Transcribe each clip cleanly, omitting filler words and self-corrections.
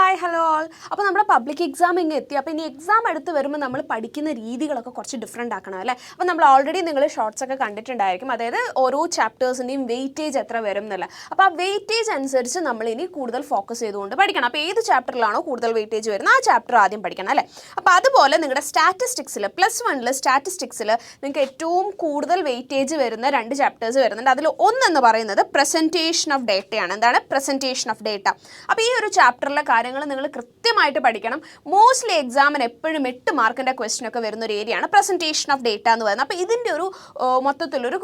Hi hello all. അപ്പോൾ നമ്മുടെ public exam ഇങ്ങ് എത്തി. അപ്പോൾ ഇനി എക്സാം അടുത്ത് വരുമ്പോൾ നമ്മൾ പഠിക്കുന്ന രീതികളൊക്കെ കുറച്ച് ഡിഫറെൻ്റ് ആക്കണം അല്ലേ. അപ്പോൾ നമ്മൾ ഓൾറെഡി നിങ്ങൾ ഷോർട്സ് ഒക്കെ കണ്ടിട്ടുണ്ടായിരിക്കും, അതായത് ഓരോ ചാപ്റ്റേഴ്സിൻ്റെയും വെയിറ്റേജ് എത്ര വരും എന്നല്ല. അപ്പോൾ ആ വെയിറ്റേജ് അനുസരിച്ച് നമ്മൾ ഇനി കൂടുതൽ ഫോക്കസ് ചെയ്തുകൊണ്ട് പഠിക്കണം. അപ്പോൾ ഏത് ചാപ്റ്ററിലാണോ കൂടുതൽ വെയിറ്റേജ് വരുന്നത് ആ ചാപ്റ്റർ ആദ്യം പഠിക്കണം അല്ലേ. അപ്പോൾ അതുപോലെ നിങ്ങളുടെ സ്റ്റാറ്റിസ്റ്റിക്സിൽ +1 സ്റ്റാറ്റിസ്റ്റിക്സിൽ നിങ്ങൾക്ക് ഏറ്റവും കൂടുതൽ വെയിറ്റേജ് വരുന്ന 2 ചാപ്റ്റേഴ്സ് വരുന്നുണ്ട്. അതിൽ ഒന്നെന്ന് പറയുന്നത് പ്രസൻറ്റേഷൻ ഓഫ് ഡേറ്റയാണ്. എന്താണ് പ്രസൻറ്റേഷൻ ഓഫ് ഡേറ്റ? അപ്പോൾ ഈ ഒരു ചാപ്റ്ററിലെ കാര്യങ്ങൾ നിങ്ങൾ കൃത്യമായിട്ട് പഠിക്കണം. മോസ്റ്റ്ലി എക്സാമിന് എപ്പോഴും 8 മാർക്കിൻ്റെ ക്വസ്റ്റ്യൻ ഒക്കെ വരുന്ന ഒരു ഏരിയയാണ് പ്രസൻറ്റേഷൻ ഓഫ് ഡേറ്റ എന്ന് പറയുന്നത്. അപ്പോൾ ഇതിൻ്റെ ഒരു മൊത്തത്തിലൊരു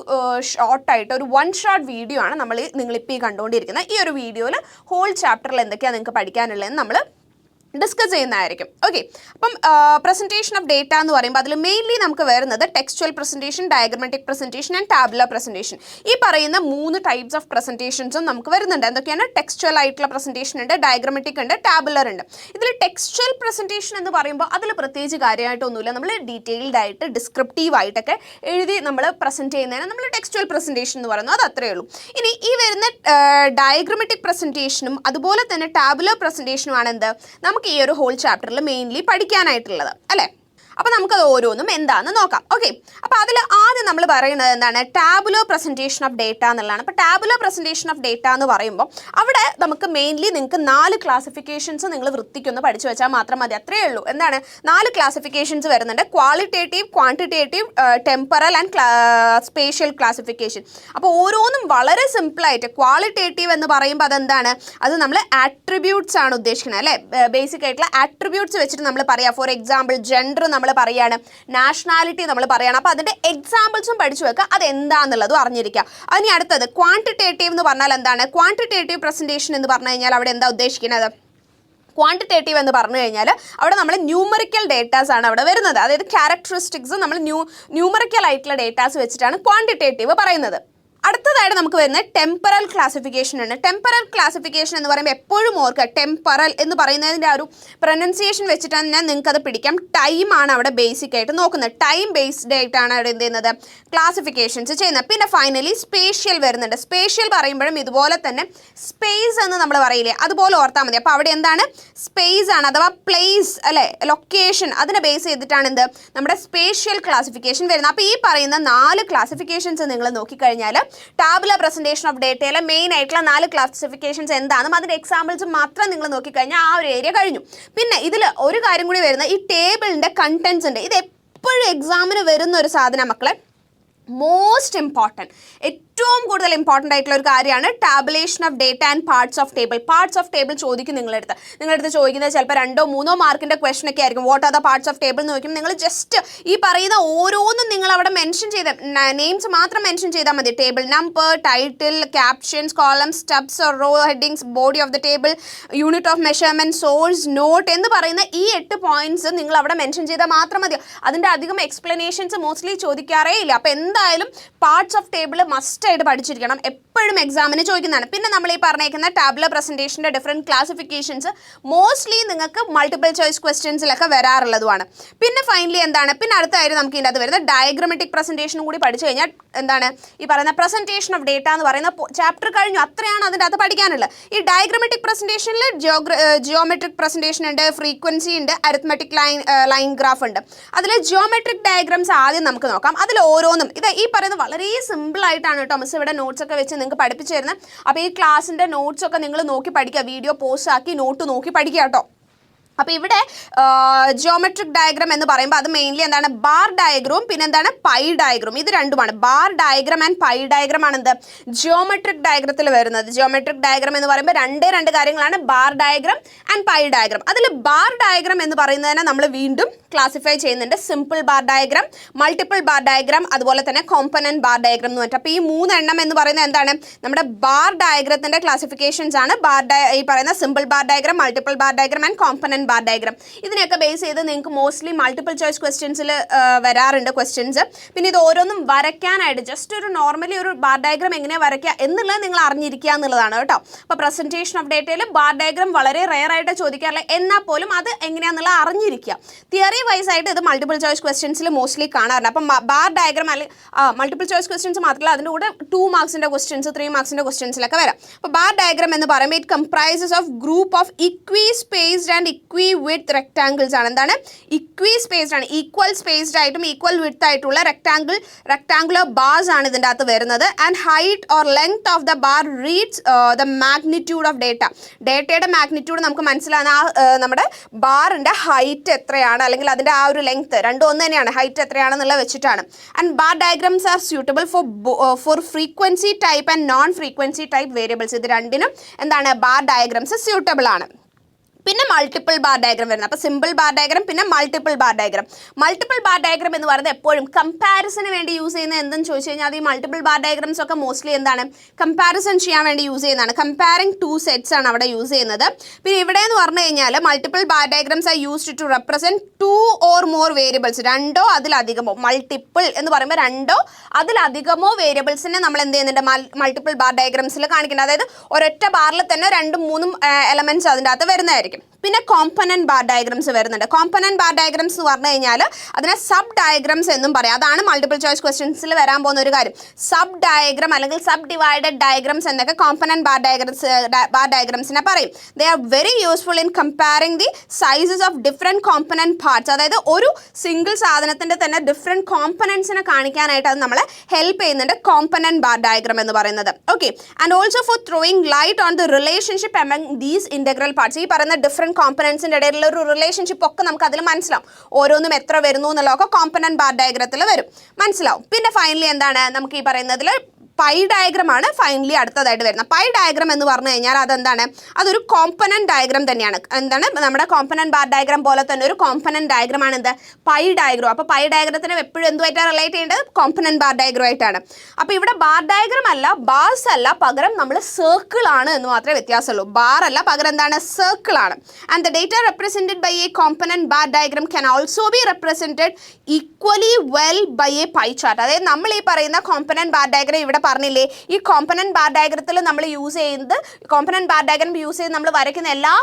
ഷോർട്ടായിട്ട് ഒരു 1 ഷോട്ട് വീഡിയോ ആണ് നിങ്ങളിപ്പോൾ ഈ കണ്ടുകൊണ്ടിരിക്കുന്നത്. ഈ ഒരു വീഡിയോയിൽ ഹോൾ ചാപ്റ്ററിൽ എന്തൊക്കെയാണ് നിങ്ങൾക്ക് പഠിക്കാനുള്ളതെന്ന് നമ്മൾ ഡിസ്കസ് ചെയ്യുന്നതായിരിക്കും. ഓക്കെ, അപ്പം പ്രസൻറ്റേഷൻ ഓഫ് ഡേറ്റ എന്ന് പറയുമ്പോൾ അതിൽ മെയിൻലി നമുക്ക് വരുന്നത് textual presentation, diagrammatic presentation and tabular presentation. ഈ പറയുന്ന 3 ടൈപ്സ് ഓഫ് പ്രസൻറ്റേഷൻസും നമുക്ക് വരുന്നുണ്ട്. എന്തൊക്കെയാണ്? ടെക്സ്ച്വൽ ആയിട്ടുള്ള പ്രസൻറ്റേഷൻ ഉണ്ട്, ഡയഗ്രമാറ്റിക് ഉണ്ട്, ടാബുലർ ഉണ്ട്. ഇതിൽ ടെക്സ്ച്വൽ പ്രസൻറ്റേഷൻ എന്ന് പറയുമ്പോൾ അതിൽ പ്രത്യേകിച്ച് കാര്യമായിട്ടൊന്നുമില്ല. നമ്മൾ ഡീറ്റെയിൽഡ് ആയിട്ട് ഡിസ്ക്രിപ്റ്റീവ് ആയിട്ടൊക്കെ എഴുതി നമ്മൾ പ്രസൻറ്റ് ചെയ്യുന്നതിന് നമ്മൾ ടെക്സ്ച്വൽ പ്രസൻറ്റേഷൻ എന്ന് പറയുന്നത് അത് അത്രയേ ഉള്ളൂ. ഇനി ഈ വരുന്ന ഡയഗ്രമാറ്റിക് പ്രസൻറ്റേഷനും അതുപോലെ തന്നെ ടാബുലർ പ്രസൻറ്റേഷനുമാണ് എന്ത് നമുക്ക് ഈ ഒരു ഹോൾ ചാപ്റ്ററിൽ മെയിൻലി പഠിക്കാനായിട്ടുള്ളത് അല്ലേ. അപ്പോൾ നമുക്കത് ഓരോന്നും എന്താണെന്ന് നോക്കാം. ഓക്കെ, അപ്പോൾ അതിൽ ആദ്യം നമ്മൾ പറയുന്നത് എന്താണ്? ടാബുലർ പ്രസൻറ്റേഷൻ ഓഫ് ഡേറ്റ എന്നുള്ളതാണ്. അപ്പോൾ ടാബുലർ പ്രസൻറ്റേഷൻ ഓഫ് ഡേറ്റ എന്ന് പറയുമ്പോൾ അവിടെ നമുക്ക് മെയിൻലി നിങ്ങൾക്ക് 4 ക്ലാസിഫിക്കേഷൻസ് നിങ്ങൾ വൃത്തിക്കൊന്ന് പഠിച്ചു വെച്ചാൽ മാത്രം മതി. അത്രയേ ഉള്ളൂ. എന്താണ്? 4 ക്ലാസിഫിക്കേഷൻസ് വരുന്നുണ്ട്: qualitative, quantitative, temporal and spatial classification. അപ്പോൾ ഓരോന്നും വളരെ സിമ്പിളായിട്ട്. ക്വാളിറ്റേറ്റീവ് എന്ന് പറയുമ്പോൾ അതെന്താണ്? അത് നമ്മൾ ആട്രിബ്യൂട്ട്സ് ആണ് ഉദ്ദേശിക്കുന്നത് അല്ലേ. ബേസിക് ആയിട്ടുള്ള ആട്രിബ്യൂട്ട്സ് വെച്ചിട്ട് നമ്മൾ പറയാം. ഫോർ എക്സാമ്പിൾ ജെൻഡർ നമ്മൾ പറയാണ്, നാഷണാലിറ്റി നമ്മൾ പറയണം. അപ്പോൾ അതിൻ്റെ എക്സാമ്പിൾസും പഠിച്ചു വെക്കുക, അതെന്താണെന്നുള്ളതും അറിഞ്ഞിരിക്കുക. അതിന് അടുത്തത് ക്വാണ്ടിറ്റേറ്റീവ് എന്ന് പറഞ്ഞാൽ എന്താണ്? ക്വാണ്ടിറ്റേറ്റീവ് പ്രസൻറ്റേഷൻ എന്ന് പറഞ്ഞു കഴിഞ്ഞാൽ അവിടെ എന്താ ഉദ്ദേശിക്കുന്നത്? ക്വാണ്ടിറ്റേറ്റീവ് എന്ന് പറഞ്ഞു കഴിഞ്ഞാൽ അവിടെ നമ്മൾ ന്യൂമറിക്കൽ ഡേറ്റാസ് ആണ് അവിടെ വരുന്നത്. അതായത് ക്യാരക്ടറിസ്റ്റിക്സ് നമ്മൾ ന്യൂമറിക്കൽ ആയിട്ടുള്ള ഡേറ്റാസ് വെച്ചിട്ടാണ് ക്വാണ്ടിറ്റേറ്റീവ് പറയുന്നത്. അടുത്തതായിട്ട് നമുക്ക് വരുന്നത് ടെമ്പറൽ ക്ലാസിഫിക്കേഷൻ ആണ്. ടെമ്പറൽ ക്ലാസിഫിക്കേഷൻ എന്ന് പറയുമ്പോൾ എപ്പോഴും ഓർക്കുക, ടെമ്പറൽ എന്ന് പറയുന്നതിൻ്റെ ആ ഒരു പ്രൊനൗൺസിയേഷൻ വെച്ചിട്ട് തന്നെ നിങ്ങൾക്ക് അത് പിടിക്കാം. ടൈമാണ് അവിടെ ബേസിക് ആയിട്ട് നോക്കുന്നത്. ടൈം ബേസ്ഡ് ആയിട്ടാണ് അവിടെ എന്ത് ചെയ്യുന്നത്? ക്ലാസിഫിക്കേഷൻസ് ചെയ്യുന്നത്. പിന്നെ ഫൈനലി സ്പേഷ്യൽ വരുന്നുണ്ട്. സ്പേഷ്യൽ പറയുമ്പോഴും ഇതുപോലെ തന്നെ സ്പേസ് എന്ന് നമ്മൾ പറയില്ലേ, അതുപോലെ ഓർത്താൽ മതി. അപ്പോൾ അവിടെ എന്താണ്? സ്പേസ് ആണ്, അഥവാ പ്ലേസ് അല്ലേ, ലൊക്കേഷൻ, അതിനെ ബേസ് ചെയ്തിട്ടാണ് എന്ത് നമ്മുടെ സ്പേഷ്യൽ ക്ലാസിഫിക്കേഷൻ വരുന്നത്. അപ്പോൾ ഈ പറയുന്ന 4 ക്ലാസിഫിക്കേഷൻസ് നിങ്ങൾ നോക്കിക്കഴിഞ്ഞാൽ ടാബുലർ പ്രസൻറ്റേഷൻ ഓഫ് ഡേറ്റയിലെ മെയിൻ ആയിട്ടുള്ള 4 ക്ലാസിഫിക്കേഷൻസ് എന്താണെന്നും അതിൻ്റെ എക്സാമ്പിൾസ് മാത്രം നിങ്ങൾ നോക്കിക്കഴിഞ്ഞാൽ ആ ഒരു ഏരിയ കഴിഞ്ഞു. പിന്നെ ഇതിൽ ഒരു കാര്യം കൂടി വരുന്നത് ഈ ടേബിളിൻ്റെ കണ്ടൻസ് ഉണ്ട്. ഇത് എപ്പോഴും എക്സാമിന് വരുന്ന ഒരു സാധനം മക്കളെ. മോസ്റ്റ് ഇമ്പോർട്ടൻറ്റ്, ഏറ്റവും കൂടുതൽ ഇമ്പോർട്ടൻ്റ് ആയിട്ടുള്ള ഒരു കാര്യമാണ് tabulation of data and parts of table. Parts of table ചോദിക്കും നിങ്ങളടുത്ത് ചോദിക്കുന്നത് ചിലപ്പോൾ 2 or 3 മാർക്കിൻ്റെ ക്വസ്റ്റൻ ഒക്കെ ആയിരിക്കും. What are the parts of table എന്ന് ചോദിക്കും. നിങ്ങൾ ജസ്റ്റ് ഈ പറയുന്ന ഓരോന്നും നിങ്ങൾ അവിടെ മെൻഷൻ ചെയ്ത നെയിംസ് മാത്രം മെൻഷൻ ചെയ്താൽ മതി. Table number, title, captions, columns, stubs or row headings, body of the table, unit of measurement, source, note എന്ന് പറയുന്ന ഈ 8 പോയിന്റ്സ് നിങ്ങൾ അവിടെ മെൻഷൻ ചെയ്താൽ മാത്രം മതി. അതിൻ്റെ അധികം എക്സ്പ്ലനേഷൻസ് മോസ്റ്റ്ലി ചോദിക്കാറേ ഇല്ല. അപ്പോൾ എന്തായാലും പാർട്സ് ഓഫ് ടേബിൾ മസ്റ്റ് ആയിട്ട് പഠിച്ചിരിക്കണം. എപ്പോഴും എക്സാമിന് ചോദിക്കുന്നതാണ്. പിന്നെ നമ്മൾ ഈ പറഞ്ഞേക്കുന്ന ടാബുലർ പ്രസൻറ്റേഷൻ്റെ ഡിഫറെൻറ്റ് ക്ലാസിഫിക്കേഷൻസ് മോസ്റ്റ്ലി നിങ്ങൾക്ക് മൾട്ടിപ്പിൾ ചോയ്സ് ക്വസ്റ്റ്യൻസിലൊക്കെ വരാറുള്ളതുമാണ്. പിന്നെ ഫൈനലി എന്താണ്? പിന്നെ അടുത്തായിട്ട് നമുക്ക് ഇതിൻ്റെ അകത്ത് വരുന്ന ഡയഗ്രമാറ്റിക് പ്രസൻറ്റേഷനും കൂടി പഠിച്ചു കഴിഞ്ഞാൽ എന്താണ് ഈ പറയുന്ന പ്രസൻറ്റേഷൻ ഓഫ് ഡേറ്റ എന്ന് പറയുന്ന ചാപ്റ്റർ കഴിഞ്ഞു. അത്രയാണ് അതിൻ്റെ അകത്ത് പഠിക്കാനുള്ളത്. ഈ ഡയഗ്രമാറ്റിക് പ്രസൻറ്റേഷനിൽ ജിയോമെട്രിക് പ്രസൻറ്റേഷൻ ഉണ്ട്, ഫ്രീക്വൻസി ഉണ്ട്, അരിത്മെറ്റിക് ലൈൻ ഗ്രാഫ് ഉണ്ട്. അതിൽ ജിയോമെട്രിക് ഡയഗ്രാംസ് ആദ്യം നമുക്ക് നോക്കാം. അതിൽ ഓരോന്നും ഇത് ഈ പറയുന്നത് വളരെ സിമ്പിൾ ആയിട്ടാണ് കേട്ടോ മിസ് ഇവിടെ നോട്ട്സ് ഒക്കെ വെച്ച് നിങ്ങൾക്ക് പഠിപ്പിച്ചു തരുന്നത്. അപ്പോൾ ഈ ക്ലാസ്സിൻ്റെ നോട്ട്സ് ഒക്കെ നിങ്ങൾ നോക്കി പഠിക്കുക, വീഡിയോ പോസ്റ്റ് ആക്കി നോട്ട് നോക്കി പഠിക്കുക കേട്ടോ. അപ്പോൾ ഇവിടെ ജിയോമെട്രിക് ഡയഗ്രാം എന്ന് പറയുമ്പോൾ അത് മെയിൻലി എന്താണ്? ബാർ ഡയഗ്രവും പിന്നെ എന്താണ്? Pi diagram. ഇത് രണ്ടുമാണ്. Bar diagram and pi diagram ആണ് എന്ത് ജിയോമെട്രിക് ഡയഗ്രത്തിൽ വരുന്നത്. ജിയോമെട്രിക് ഡയഗ്രാം എന്ന് പറയുമ്പോൾ രണ്ട് കാര്യങ്ങളാണ്, bar diagram and pi diagram. അതിൽ ബാർ ഡയഗ്രാം എന്ന് പറയുന്നതിനെ നമ്മൾ വീണ്ടും ക്ലാസിഫൈ ചെയ്യുന്നുണ്ട്. Simple bar diagram, multiple bar diagram, അതുപോലെ തന്നെ കോമ്പണന്റ് ബാർ ഡയഗ്രാം എന്ന് പറഞ്ഞിട്ട്. അപ്പോൾ ഈ 3 എണ്ണം എന്ന് പറയുന്നത് എന്താണ്? നമ്മുടെ ബാർ ഡയഗ്രത്തിൻ്റെ ക്ലാസിഫിക്കേഷൻസ് ആണ്. ഈ പറയുന്ന simple bar diagram, multiple bar diagram and component bar diagram. ഇതിനെയൊക്കെ ബേസ് ചെയ്ത് നിങ്ങൾക്ക് മോസ്റ്റ്ലി മൾട്ടിപ്പിൾ ചോയ്സ് ക്വസ്റ്റ്യൻസിൽ വരാറുണ്ട് ക്വസ്റ്റ്യൻസ്. പിന്നെ ഇത് ഓരോന്നും വരയ്ക്കാനായിട്ട് ജസ്റ്റ് ഒരു നോർമലി ഒരു ബാർ ഡയഗ്രാം എങ്ങനെ വരയ്ക്കുക എന്നുള്ളത് നിങ്ങൾ അറിഞ്ഞിരിക്കുക എന്നുള്ളതാണ് കേട്ടോ. അപ്പോൾ പ്രസന്റേഷൻ ഓഫ് ഡേറ്റയിൽ ബാർ ഡയഗ്രാം വളരെ റെയർ ആയിട്ട് ചോദിക്കാറില്ല, എന്നാൽ പോലും അത് എങ്ങനെയാണെന്നുള്ളത് അറിഞ്ഞിരിക്കുക. തിയറി വൈസ് ആയിട്ട് ഇത് മൾട്ടിപ്പിൾ ചോയ്സ് ക്വസ്റ്റ്യൻസിൽ മോസ്റ്റ്ലി കാണാറുണ്ട്. അപ്പം ബാർ ഡയഗ്രാം അല്ലെങ്കിൽ മൾട്ടിപ്പിൾ ചോയ്സ് ക്വസ്റ്റ്യൻസ് മാത്രമല്ല അതിൻ്റെ കൂടെ 2 മാർക്സിൻ്റെ ക്വസ്റ്റ്യൻസ് 3 മാർക്സിൻ്റെ ക്വസ്റ്റ്യൻസിലൊക്കെ വരാം. അപ്പോൾ ബാർ ഡയഗ്രാം എന്ന് പറയുമ്പോൾ it comprises of group of equi spaced and equi width rectangles ആണ്. എന്താണ് ഇക്വി സ്പേസ്ഡ് ആണ്, ഈക്വൽ സ്പേസ്ഡ് ആയിട്ടും ഈക്വൽ വിഡ്ത്ത് ആയിട്ടുള്ള റെക്ടാങ്കുലർ ബാർസ് ആണ് ഇതിൻ്റെ അകത്ത് വരുന്നത്. And height or length of the bar reads the magnitude of ഡേറ്റയുടെ മാഗ്നിറ്റ്യൂഡ് നമുക്ക് മനസ്സിലാകുന്ന നമ്മുടെ ബാറിൻ്റെ ഹൈറ്റ് എത്രയാണ് അല്ലെങ്കിൽ അതിൻ്റെ ആ ഒരു ലെങ്ത് രണ്ടും ഒന്ന് തന്നെയാണ്, ഹൈറ്റ് എത്രയാണെന്നുള്ളത് വെച്ചിട്ടാണ്. And bar diagrams R suitable for frequency type and non frequency type variables. ഇത് രണ്ടിനും എന്താണ് ബാർ ഡയഗ്രാംസ് സ്യൂട്ടബിൾ ആണ്. പിന്നെ മൾട്ടിപ്പിൾ ബാർ ഡയഗ്രാം വരുന്നത്. അപ്പോൾ സിമ്പിൾ ബാർ ഡയഗ്രാം പിന്നെ multiple bar diagram. Multiple bar diagram എന്ന് പറയുന്നത് എപ്പോഴും കമ്പാരിസന് വേണ്ടി യൂസ് ചെയ്യുന്നത് എന്തെന്ന് ചോദിച്ചു കഴിഞ്ഞാൽ അത് ഈ മൾട്ടിപ്പിൾ ബാർ ഡയഗ്രാംസ് ഒക്കെ മോസ്റ്റ്ലി എന്താണ് കമ്പാരിസൺ ചെയ്യാൻ വേണ്ടി യൂസ് ചെയ്യുന്നതാണ്. കമ്പയറിംഗ് 2 സെറ്റ്സ് ആണ് അവിടെ യൂസ് ചെയ്യുന്നത്. പിന്നെ ഇവിടെ എന്ന് പറഞ്ഞു കഴിഞ്ഞാൽ multiple bar diagrams are used to represent 2 or more variables. 2 അതിലധികമോ, മൾട്ടിപ്പിൾ എന്ന് പറയുമ്പോൾ 2 അതിലധികമോ വേരിയബിൾസിനെ നമ്മൾ എന്ത് ചെയ്യുന്നുണ്ട് മൾട്ടിപ്പിൾ ബാർ ഡയഗ്രാംസിൽ കാണിക്കുന്നത്. അതായത് ഒരൊറ്റ ബാറിൽ തന്നെ 2, 3 എലമെന്റ്സ് അതിൻ്റെ അകത്ത് വരുന്നതായിരിക്കും. പിന്നെ കോമ്പണന്റ് ബാർ ഡയഗ്രാംസ് വരുന്നുണ്ട്. കോമ്പണന്റ് ബാർ ഡയഗ്രാംസ് എന്ന് പറഞ്ഞു കഴിഞ്ഞാൽ അതിനെ സബ് ഡയഗ്രാംസ് എന്നും പറയാം. അതാണ് മൾട്ടിപ്പിൾ ചോയ്സ് ക്വസ്റ്റ്യൻസിൽ വരാൻ പോകുന്ന ഒരു കാര്യം. സബ് ഡയഗ്രാം അല്ലെങ്കിൽ സബ് ഡിവൈഡഡ് ഡയഗ്രാംസ് എന്നൊക്കെ കോമ്പണന്റ് ബാർ ഡയഗ്രാംസിനെ പറയും. They are very useful in comparing the sizes of different component parts. അതായത് ഒരു സിംഗിൾ സാധനത്തിൻ്റെ തന്നെ ഡിഫറെൻറ്റ് കോമ്പണൻസിനെ കാണിക്കാനായിട്ട് അത് നമ്മളെ ഹെൽപ്പ് ചെയ്യുന്നുണ്ട് കോമ്പണന്റ് ബാർ ഡയഗ്രാം എന്ന് പറയുന്നത്. Okay, and also for throwing light on the relationship among these integral parts. ഈ പറയുന്ന ഡിഫറെൻറ്റ് കോമ്പണൻസിൻ്റെ ഇടയിലുള്ള ഒരു റിലേഷൻഷിപ്പ് ഒക്കെ നമുക്ക് അതിൽ മനസ്സിലാവും. ഓരോന്നും എത്ര വരുന്നു എന്നുള്ളതൊക്കെ കോമ്പണന്റ് ബാർ ഡയഗ്രത്തിൽ വരും, മനസ്സിലാവും. പിന്നെ ഫൈനലി എന്താണ് നമുക്ക് ഈ പറയുന്നതിൽ പൈ ഡയഗ്രാം ആണ് ഫൈനലി അടുത്തതായിട്ട് വരുന്നത്. പൈ ഡയഗ്രാം എന്ന് പറഞ്ഞു കഴിഞ്ഞാൽ അതെന്താണ്, അതൊരു കോമ്പണന്റ് ഡയഗ്രാം തന്നെയാണ്. എന്താണ് നമ്മുടെ കോമ്പണന്റ് ബാർ ഡയഗ്രാം പോലെ തന്നെ ഒരു കോമ്പണന്റ് ഡയഗ്രാം ആണ് എന്ത് പൈ ഡയഗ്രാം. അപ്പോൾ പൈ ഡയഗ്രത്തിന് എപ്പോഴും എന്തുമായിട്ടാണ് റിലേറ്റ് ചെയ്യേണ്ടത് കോമ്പണന്റ് ബാർ ഡയഗ്രാം ആയിട്ടാണ്. അപ്പോൾ ഇവിടെ ബാർ ഡയഗ്രാം അല്ല, ബാർസ് അല്ല, പകരം നമ്മൾ സർക്കിൾ ആണ് എന്ന് മാത്രമേ വ്യത്യാസമുള്ളൂ. ബാർ അല്ല, പകരം എന്താണ് സർക്കിൾ ആണ്. And the data represented by a component bar diagram can also be represented equally well by a pie chart. അതായത് നമ്മൾ ഈ പറയുന്ന കോമ്പണന്റ് ബാർ ഡയഗ്രാം ഇവിടെ പറഞ്ഞില്ലേ, ഈ കോമ്പണന്റ് ബാർ ഡയഗ്രത്തിൽ നമ്മൾ യൂസ് ചെയ്യുന്നത് കോമ്പണന്റ് ബാർ ഡയഗ്രാം യൂസ് ചെയ്ത് നമ്മൾ വരയ്ക്കുന്ന എല്ലാ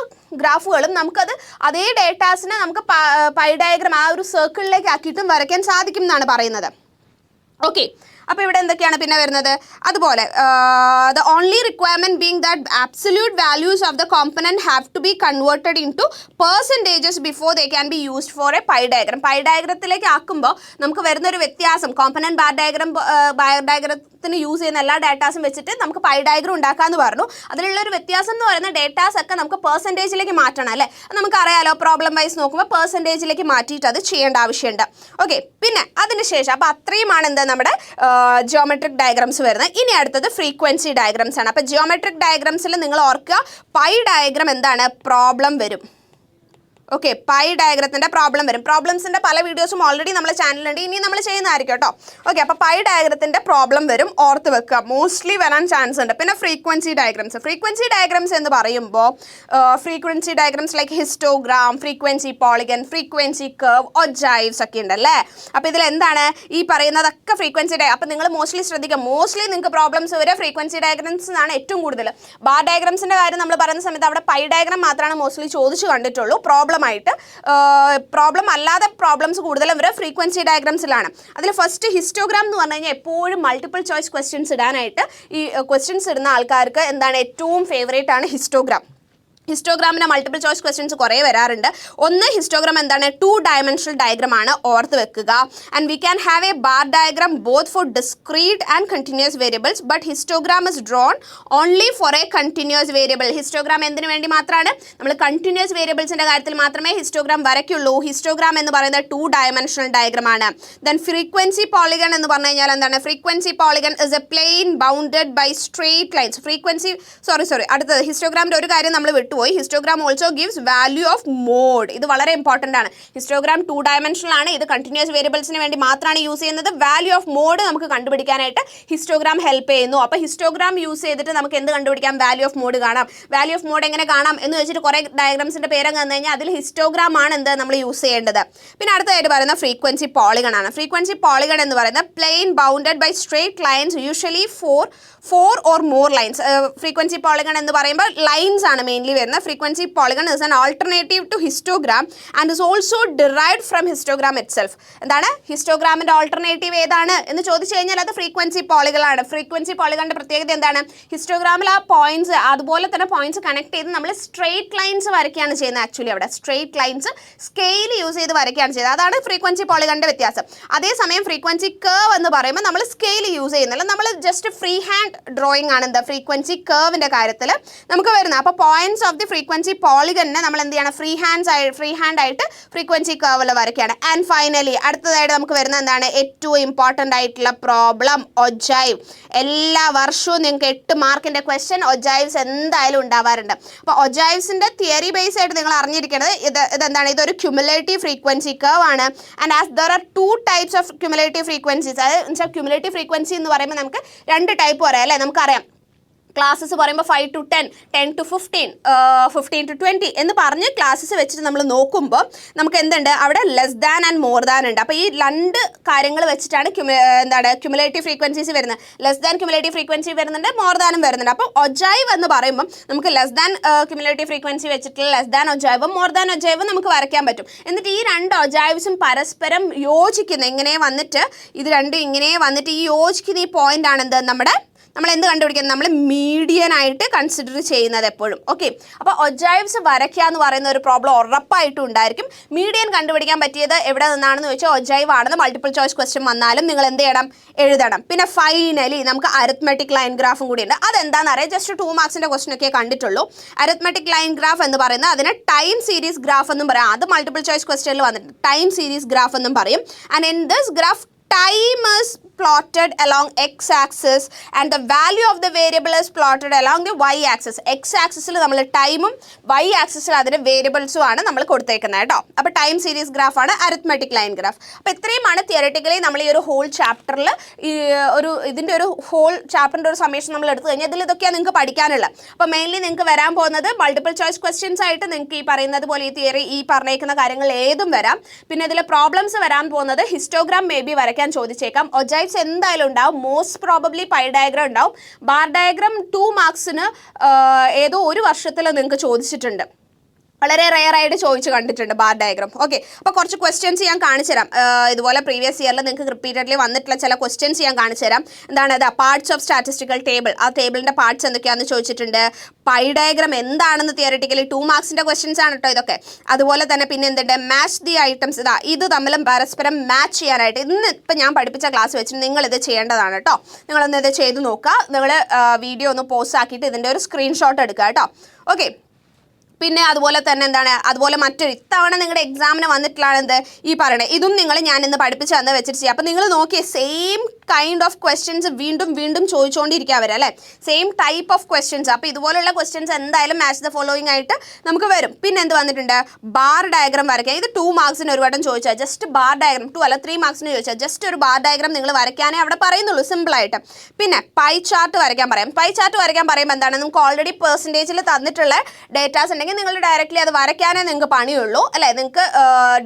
ഗ്രാഫുകളും നമുക്കത് അതേ ഡേറ്റാസിനെ നമുക്ക് പൈ ഡയഗ്രാം ആ ഒരു സർക്കിളിലേക്ക് ആക്കിയിട്ടും വരയ്ക്കാൻ സാധിക്കും എന്നാണ് പറയുന്നത്. ഓക്കെ, അപ്പോൾ ഇവിടെ എന്തൊക്കെയാണ് പിന്നെ വരുന്നത്, അതുപോലെ the only requirement being that absolute values of the component have to be converted into percentages before they can be used for a pie diagram. Pie ഡയഗ്രത്തിലേക്ക് ആക്കുമ്പോൾ നമുക്ക് വരുന്നൊരു വ്യത്യാസം, കോമ്പണന്റ് ബാർ ഡയഗ്രത്തിന് യൂസ് ചെയ്യുന്ന എല്ലാ ഡേറ്റാസും വെച്ചിട്ട് നമുക്ക് പൈ ഡയഗ്രാം ഉണ്ടാക്കാമെന്ന് പറഞ്ഞു. അതിലുള്ളൊരു വ്യത്യാസം എന്ന് പറയുന്ന ഡേറ്റാസ് ഒക്കെ നമുക്ക് പെർസെൻറ്റേജിലേക്ക് മാറ്റണം അല്ലേ. നമുക്കറിയാലോ, പ്രോബ്ലം വൈസ് നോക്കുമ്പോൾ പെർസെൻറ്റേജിലേക്ക് മാറ്റിയിട്ട് അത് ചെയ്യേണ്ട ആവശ്യമുണ്ട്. ഓക്കെ, പിന്നെ അതിനുശേഷം അപ്പോൾ അത്രയുമാണ് എന്താ നമ്മുടെ ജിയോമെട്രിക് ഡയഗ്രാംസ് വരുന്നത്. ഇനി അടുത്തത് ഫ്രീക്വൻസി ഡയഗ്രാംസ് ആണ്. അപ്പോൾ ജിയോമെട്രിക് ഡയഗ്രാംസിൽ നിങ്ങൾ ഓർക്കുക പൈ ഡയഗ്രാം എന്താണ് പ്രോബ്ലം വരും. ഓക്കെ, പൈ ഡയഗ്രത്തിൻ്റെ പ്രോബ്ലം വരും. പ്രോബ്ലംസിൻ്റെ പല വീഡിയോസും ഓൾറെഡി നമ്മുടെ ചാനലുണ്ട്, ഇനി നമ്മൾ ചെയ്യുന്നതായിരിക്കും കേട്ടോ. ഓക്കെ, അപ്പോൾ പൈ ഡയഗ്രത്തിൻ്റെ പ്രോബ്ലം വരും, ഓർത്ത് വെക്കുക, മോസ്റ്റ്ലി വരാൻ ചാൻസ് ഉണ്ട്. പിന്നെ ഫ്രീക്വൻസി ഡയഗ്രാംസ് എന്ന് പറയുമ്പോൾ frequency diagrams like histogram, frequency polygon, frequency curve, ogives ഒക്കെ ഉണ്ടല്ലേ. അപ്പോൾ ഇതിൽ എന്താണ് ഈ പറയുന്നതൊക്കെ ഫ്രീക്വൻസി അപ്പോൾ നിങ്ങൾ മോസ്റ്റ്ലി ശ്രദ്ധിക്കുക, മോസ്റ്റ്ലി നിങ്ങൾക്ക് പ്രോബ്ലംസ് വരെ ഫ്രീക്വൻസി ഡയഗ്രാംസ് ആണ് ഏറ്റവും കൂടുതൽ. ബാർ ഡയഗ്രാംസിൻ്റെ കാര്യം നമ്മൾ പറയുന്ന സമയത്ത് അവിടെ പൈ ഡയഗ്രാം മാത്രമാണ് മോസ്റ്റ്ലി ചോദിച്ചു കണ്ടിട്ടുള്ളൂ. പ്രോബ്ലം അല്ലാതെ പ്രോബ്ലംസ് കൂടുതലും വരെ ഫ്രീക്വൻസി ഡയഗ്രാംസിലാണ്. അതിൽ ഫസ്റ്റ് ഹിസ്റ്റോഗ്രാം എന്ന് പറഞ്ഞു കഴിഞ്ഞാൽ എപ്പോഴും മൾട്ടിപ്പിൾ ചോയ്സ് ക്വസ്റ്റ്യൻസ് ഇടാനായിട്ട് ഈ ക്വസ്റ്റ്യൻസ് ഇടുന്ന ആൾക്കാർക്ക് എന്താണ് ഏറ്റവും ഫേവറേറ്റ് ആണ് ഹിസ്റ്റോഗ്രാം. ഹിസ്റ്റോഗ്രാമിന് മൾട്ടിപ്പിൾ ചോയ്സ് ക്വസ്റ്റ്യൻസ് കുറേ വരാറുണ്ട്. ഒന്ന് ഹിസ്റ്റോഗ്രാം എന്താണ് 2 ഡയമെൻഷണൽ ഡയഗ്രാം ആണ്, ഓർത്ത് വെക്കുക. And we can have a bar diagram both for discrete and continuous variables, but histogram is drawn only for a continuous variable. Histogram എന്തിനു വേണ്ടി മാത്രമാണ്, നമ്മൾ കണ്ടിന്യൂസ് വേരിയബിൾസിൻ്റെ കാര്യത്തിൽ മാത്രമേ ഹിസ്റ്റോഗ്രാം വരയ്ക്കുള്ളൂ. ഹിസ്റ്റോഗ്രാം എന്ന് പറയുന്നത് 2 ഡയമെൻഷണൽ ഡയഗ്രാം ആണ്. ദെൻ ഫ്രീക്വൻസി പോളിഗൺ എന്ന് പറഞ്ഞു കഴിഞ്ഞാൽ എന്താണ്, frequency polygon is a plane bounded by straight lines. അടുത്തത് ഹിസ്റ്റോഗ്രാമിൻ്റെ ഒരു കാര്യം നമ്മൾ വിട്ടു, വിട്ടുപോയി. Histogram also gives value of mode. ഇത് വളരെ ഇമ്പോർട്ടൻ്റ് ആണ്. ഹിസ്റ്റോഗ്രാം 2 ഡയമെൻഷണൽ ആണ്. ഇത് കണ്ടിന്യൂസ് വേരിയബിൾസിന് വേണ്ടി മാത്രമാണ് യൂസ് ചെയ്യുന്നത്. വാല്യൂ ഓഫ് മോഡ് നമുക്ക് കണ്ടുപിടിക്കാനായിട്ട് ഹിസ്റ്റോഗ്രാം ഹെൽപ്പ് ചെയ്യുന്നു. അപ്പോൾ ഹിസ്റ്റോഗ്രാം യൂസ് ചെയ്തിട്ട് നമുക്ക് എന്ത് കണ്ടുപിടിക്കാം? വാല്യൂ ഓഫ് മോഡ് കാണാം. വാല്യൂ ഓഫ് മോഡ് എങ്ങനെ കാണാം എന്ന് വെച്ചിട്ട് കുറേ ഡയഗ്രാംസിൻ്റെ പേരങ്ങ് തന്നു കഴിഞ്ഞാൽ അതിൽ ഹിസ്റ്റോഗ്രാം ആണ് എന്ത് നമ്മൾ യൂസ് ചെയ്യേണ്ടത്. പിന്നെ അടുത്തതായിട്ട് പറയുന്ന ഫ്രീക്വൻസി പോളിഗൺ ആണ്. ഫ്രീക്വൻസി പോളിഗൺ എന്ന് പറയുന്നത് plane bounded by straight lines usually four or more lines. Frequency polygon എന്ന് പറയുമ്പോൾ ലൈൻസ് ആണ് മെയിൻലി വരുന്നത്. Frequency polygon is an alternative to histogram and is also derived from histogram itself. എന്താണ് ഹിസ്റ്റോഗ്രാമിന്റെ alternative ഏതാണ് എന്ന് ചോദിച്ചു കഴിഞ്ഞാൽ അത് ഫ്രീക്വൻസി പോളിഗൺ ആണ്. ഫ്രീക്വൻസി പോളിഗണിന്റെ പ്രത്യേകത എന്താണ്? ഹിസ്റ്റോഗ്രാമിൽ ആ പോയിന്റ്സ് അതുപോലെ തന്നെ പോയിന്റ്സ് കണക്ട് ചെയ്ത് നമ്മൾ സ്ട്രേറ്റ് ലൈൻസ് വരയ്ക്കുകയാണ് ചെയ്യുന്നത്. ആക്ച്വലി അവിടെ സ്ട്രേറ്റ് ലൈൻസ് സ്കെയിൽ യൂസ് ചെയ്ത് വരയ്ക്കുകയാണ് ചെയ്യുന്നത്. അതാണ് ഫ്രീക്വൻസി പോളിഗണിന്റെ വ്യത്യാസം. അതേസമയം ഫ്രീക്വൻസി കർവ് എന്ന് പറയുമ്പോൾ നമ്മൾ സ്കെയിൽ യൂസ് ചെയ്യുന്നില്ല. നമ്മൾ ജസ്റ്റ് ഫ്രീ ഹാൻഡ് ഡ്രോയിങ് ആണ് എന്താ ഫ്രീക്വൻസി കർവിന്റെ കാര്യത്തിൽ നമുക്ക് വരുന്നത്. അപ്പോൾ പോയിന്റ്സ് ഓഫ് ദി ഫ്രീക്വൻസി പോളിഗണിനെ നമ്മൾ എന്ത് ചെയ്യണം? ഫ്രീ ഹാൻഡ് ആയിട്ട് ഫ്രീക്വൻസി കർവിൽ വരയ്ക്കുകയാണ്. ആൻഡ് ഫൈനലി അടുത്തതായിട്ട് നമുക്ക് വരുന്നത് എന്താണ്? ഏറ്റവും ഇമ്പോർട്ടൻ്റ് ആയിട്ടുള്ള പ്രോബ്ലം ഒജൈവ്. എല്ലാ വർഷവും നിങ്ങൾക്ക് 8 മാർക്കിന്റെ ക്വസ്റ്റ്യൻ ഒജൈവ്സ് എന്തായാലും ഉണ്ടാവാറുണ്ട്. അപ്പോൾ ഒജൈവ്സിന്റെ തിയറി ബേസ് ആയിട്ട് നിങ്ങൾ അറിഞ്ഞിരിക്കുന്നത് ഇതെന്താണ്? ഇതൊരു ക്യുമുലേറ്റീവ് ഫ്രീക്വൻസി കർവ് ആണ്. And as there are 2 types of cumulative frequencies. അതായത് ക്യുമുലേറ്റീവ് ഫ്രീക്വൻസി എന്ന് പറയുമ്പോൾ നമുക്ക് 2 ടൈപ്പ് പറയാം അല്ലേ? നമുക്കറിയാം ക്ലാസ്സസ് പറയുമ്പോൾ 5 to 10, 10 to 15, 15 to 20 എന്ന് പറഞ്ഞ് ക്ലാസ്സസ് വെച്ചിട്ട് നമ്മൾ നോക്കുമ്പോൾ നമുക്ക് എന്തുണ്ട്? അവിടെ less than and more than ഉണ്ട്. അപ്പോൾ ഈ 2 കാര്യങ്ങൾ വെച്ചിട്ടാണ് ക്യുമുലേറ്റീവ് ഫ്രീക്വൻസീസ് വരുന്നത്. ലെസ് ദാൻ ക്യുമുലേറ്റീവ് ഫ്രീക്വൻസി വരുന്നുണ്ട്, മോർ ദാനും വരുന്നുണ്ട്. അപ്പോൾ ഒജൈവ് എന്ന് പറയുമ്പോൾ നമുക്ക് ലെസ് ദാൻ ക്യുമുലേറ്റീവ് ഫ്രീക്വൻസി വെച്ചിട്ടുള്ള ലെസ് ദാൻ ഒജൈവും മോർ ദാൻ ഒജൈവും നമുക്ക് വരയ്ക്കാൻ പറ്റും. എന്നിട്ട് ഈ 2 ഒജൈവ്സും പരസ്പരം യോജിക്കുന്ന ഇങ്ങനെ വന്നിട്ട് ഇത് രണ്ടും ഇങ്ങനെ വന്നിട്ട് ഈ യോജിക്കുന്ന ഈ പോയിന്റ് ആണ് എന്ത്? നമ്മൾ എന്ത് കണ്ടുപിടിക്കുന്നത്? നമ്മൾ മീഡിയൻ ആയിട്ട് കൺസിഡർ ചെയ്യുന്നത് എപ്പോഴും. ഓക്കെ, അപ്പോൾ ഒജൈവ്സ് വരയ്ക്കുക എന്ന് പറയുന്ന ഒരു പ്രോബ്ലം ഉറപ്പായിട്ടും ഉണ്ടായിരിക്കും. മീഡിയൻ കണ്ടുപിടിക്കാൻ പറ്റിയത് എവിടെ നിന്നാണെന്ന് ചോദിച്ചാൽ ഒജൈവ് ആണെന്ന് മൾട്ടിപ്പിൾ ചോയ്സ് ക്വസ്റ്റ്യൻ വന്നാലും നിങ്ങൾ എന്ത് ചെയ്യണം? എഴുതണം. പിന്നെ ഫൈനലി നമുക്ക് അരിത്മെറ്റിക് ലൈൻ ഗ്രാഫും കൂടി ഉണ്ട്. അതെന്താണെന്ന് അറിയാം. ജസ്റ്റ് 2 മാർക്സിൻ്റെ ക്വസ്റ്റ്യൻ ഒക്കെ കണ്ടിട്ടുള്ളൂ. അരിത്മെറ്റിക് ലൈൻ ഗ്രാഫ് എന്ന് പറയുന്നത് അതിന് ടൈം സീരീസ് ഗ്രാഫ് എന്നും പറയാം. അത് മൾട്ടിപ്പിൾ ചോയ്സ് ക്വസ്റ്റ്യനിൽ വന്നിട്ട് ടൈം സീരീസ് ഗ്രാഫ് എന്നും പറയും. And in this graph time is plotted along x-axis and the value of the variable is plotted along the y-axis. x-axisൽ നമ്മൾ ടൈമും y-axisൽ അതിൻ്റെ വേരിയബിൾസും ആണ് നമ്മൾ കൊടുത്തേക്കുന്നത് കേട്ടോ. അപ്പോൾ ടൈം സീരീസ് ഗ്രാഫാണ് അരിത്മെറ്റിക് ലൈൻ ഗ്രാഫ്. അപ്പോൾ ഇത്രയുമാണ് തിയററ്റിക്കലി നമ്മൾ ഈ ഒരു ഹോൾ ചാപ്റ്ററിൽ ഇതിൻ്റെ ഒരു ഹോൾ ചാപ്റ്ററിൻ്റെ ഒരു സമയം നമ്മൾ എടുത്തു കഴിഞ്ഞാൽ ഇതിൽ ഇതൊക്കെയാണ് നിങ്ങൾക്ക് പഠിക്കാനുള്ളത്. അപ്പോൾ മെയിൻലി നിങ്ങൾക്ക് വരാൻ പോകുന്നത് മൾട്ടിപ്പിൾ ചോയ്സ് ക്വസ്റ്റ്യൻസ് ആയിട്ട് നിങ്ങൾക്ക് ഈ പറയുന്നത് പോലെ ഈ തിയറി ഈ പറഞ്ഞേക്കുന്ന കാര്യങ്ങൾ ഏതും വരാം. പിന്നെ ഇതിൽ പ്രോബ്ലംസ് വരാൻ പോകുന്നത് ഹിസ്റ്റോഗ്രാം മേ ബി വരയ്ക്കാൻ ചോദിച്ചേക്കാം. ഒജൈവ്സ് എന്തായാലും ഉണ്ടാവും. മോസ്റ്റ് പ്രോബബ്ലി പൈ ഡയഗ്രം ഉണ്ടാവും. ബാർ ഡയഗ്രം 2 മാർക്സിന് ഏതോ ഒരു വർഷത്തിൽ നിങ്ങൾക്ക് ചോദിച്ചിട്ടുണ്ട്. വളരെ റെയർ ആയിട്ട് ചോദിച്ച് കണ്ടിട്ടുണ്ട് ബാർ ഡയഗ്രാം. ഓക്കെ, അപ്പോൾ കുറച്ച് ക്വസ്റ്റ്യൻസ് ഞാൻ കാണിച്ചു തരാം. ഇതുപോലെ പ്രീവിയസ് ഇയറിൽ നിങ്ങൾക്ക് റിപ്പീറ്റഡ്ലി വന്നിട്ടുള്ള ചില ക്വസ്റ്റ്യൻസ് ഞാൻ കാണിച്ചു തരാം. എന്താണ് അത്? Parts of statistical table. ആ ടേബിളിൻ്റെ പാർട്സ് എന്തൊക്കെയാണെന്ന് ചോദിച്ചിട്ടുണ്ട്. പൈ ഡയഗ്രാം എന്താണെന്ന് തിയററ്റിക്കലി 2 മാർക്സിൻ്റെ ക്വസ്റ്റ്യൻസ് ആണ് കേട്ടോ ഇതൊക്കെ. അതുപോലെ തന്നെ പിന്നെ എന്തുണ്ട്? Match the items. ഇത് തമ്മിലും പരസ്പരം മാച്ച് ചെയ്യാനായിട്ട് ഇന്ന് ഇപ്പം ഞാൻ പഠിപ്പിച്ച ക്ലാസ് വെച്ചിട്ട് നിങ്ങളിത് ചെയ്യേണ്ടതാണ് കേട്ടോ. നിങ്ങളൊന്ന് ഇത് ചെയ്ത് നോക്കുക. നിങ്ങൾ വീഡിയോ ഒന്ന് പോസ്റ്റ് ആക്കിയിട്ട് ഇതിൻ്റെ ഒരു സ്ക്രീൻഷോട്ട് എടുക്കുക കേട്ടോ. ഓക്കെ, പിന്നെ അതുപോലെ തന്നെ എന്താണ്? അതുപോലെ മറ്റൊരു ഇത്തവണ നിങ്ങളുടെ എക്സാമിന് വന്നിട്ടുള്ളതാണ് എന്ത്? ഈ പറയണത്. ഇതും ഞാൻ ഇന്ന് പഠിപ്പിച്ച് തന്ന് വെച്ചിട്ട് ചെയ്യാം. അപ്പോൾ നിങ്ങൾ നോക്കിയേ സെയിം കൈൻഡ് ഓഫ് ക്വസ്റ്റ്യൻസ് വീണ്ടും ചോദിച്ചുകൊണ്ടിരിക്കുക വരെ അല്ലേ? Same type of questions. അപ്പോൾ ഇതുപോലുള്ള ക്വസ്റ്റ്യൻസ് എന്തായാലും മാച്ച് ദ ഫോളോയിങ് ആയിട്ട് നമുക്ക് വരും. പിന്നെ എന്ത് വന്നിട്ടുണ്ട്? ബാർ ഡയഗ്രാം വരയ്ക്കുക. ഇത് 2 മാർക്സിന് ഒരു വട്ടം ചോദിച്ചാൽ ജസ്റ്റ് ബാർ ഡയഗ്രാം 2 അല്ല 3 മാർക്സിന് ചോദിച്ചാൽ ജസ്റ്റ് ഒരു ബാർ ഡയഗ്രാം നിങ്ങൾ വരയ്ക്കാനേ അവിടെ പറയുന്നുള്ളൂ, സിമ്പിളായിട്ട്. പിന്നെ പൈ ചാർട്ട് വരയ്ക്കാൻ പറയാം. പൈ ചാർട്ട് വരയ്ക്കാൻ പറയുമ്പോൾ എന്താണ്? നമുക്ക് ഓൾറെഡി പെർസെൻറ്റേജിൽ തന്നിട്ടുള്ള ഡേറ്റാസ് ഉണ്ടെങ്കിൽ നിങ്ങൾ ഡയറക്റ്റ്ലി അത് വരയ്ക്കാനേ നിങ്ങൾക്ക് പണിയുള്ളൂ അല്ലേ? നിങ്ങൾക്ക്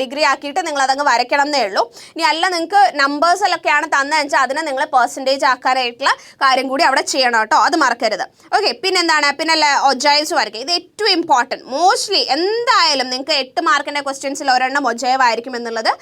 ഡിഗ്രി ആക്കിയിട്ട് നിങ്ങൾ അതങ്ങ് വരയ്ക്കണം എന്നേ ഉള്ളൂ. ഇനി അല്ല നിങ്ങൾക്ക് നമ്പേഴ്സിലൊക്കെയാണ് തന്നതെന്ന് വെച്ചാൽ അതിനെ നിങ്ങൾ പെർസെൻറ്റേജ് ആക്കാനായിട്ടുള്ള കാര്യം കൂടി അവിടെ ചെയ്യണം കേട്ടോ. അത് മറക്കരുത്. ഓക്കെ, പിന്നെന്താണ്? പിന്നെ ഒജൈവ്സ് വരയ്ക്കുക. ഇത് ഏറ്റവും ഇമ്പോർട്ടൻറ്റ്. മോസ്റ്റ്ലി എന്തായാലും നിങ്ങൾക്ക് 8 മാർക്കിൻ്റെ ക്വസ്റ്റ്യൻസിൽ ഒരെണ്ണം ഒജൈവ് ആയിരിക്കും എന്നുള്ളത്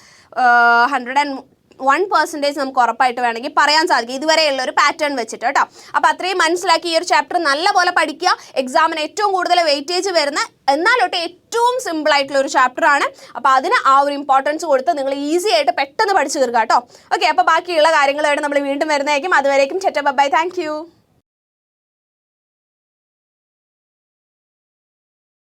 101% നമുക്ക് ഉറപ്പായിട്ട് വേണമെങ്കിൽ പറയാൻ സാധിക്കും, ഇതുവരെയുള്ള ഒരു പാറ്റേൺ വെച്ചിട്ട് കേട്ടോ. അപ്പോൾ അത്രയും മനസ്സിലാക്കി ഈ ഒരു ചാപ്റ്റർ നല്ലപോലെ പഠിക്കുക. എക്സാമിന് ഏറ്റവും കൂടുതൽ വെയിറ്റേജ് വരുന്ന എന്നാലൊട്ട് ഏറ്റവും സിമ്പിൾ ആയിട്ടുള്ള ഒരു ചാപ്റ്ററാണ്. അപ്പോൾ അതിന് ആ ഒരു ഇമ്പോർട്ടൻസ് കൊടുത്ത് നിങ്ങൾ ഈസി ആയിട്ട് പെട്ടെന്ന് പഠിച്ചു തീർക്കുക കേട്ടോ. ഓക്കെ, അപ്പോൾ ബാക്കിയുള്ള കാര്യങ്ങളായിട്ട് നമ്മൾ വീണ്ടും വരുന്നതായിരിക്കും. അതുവരേക്കും ബൈ, താങ്ക് യു.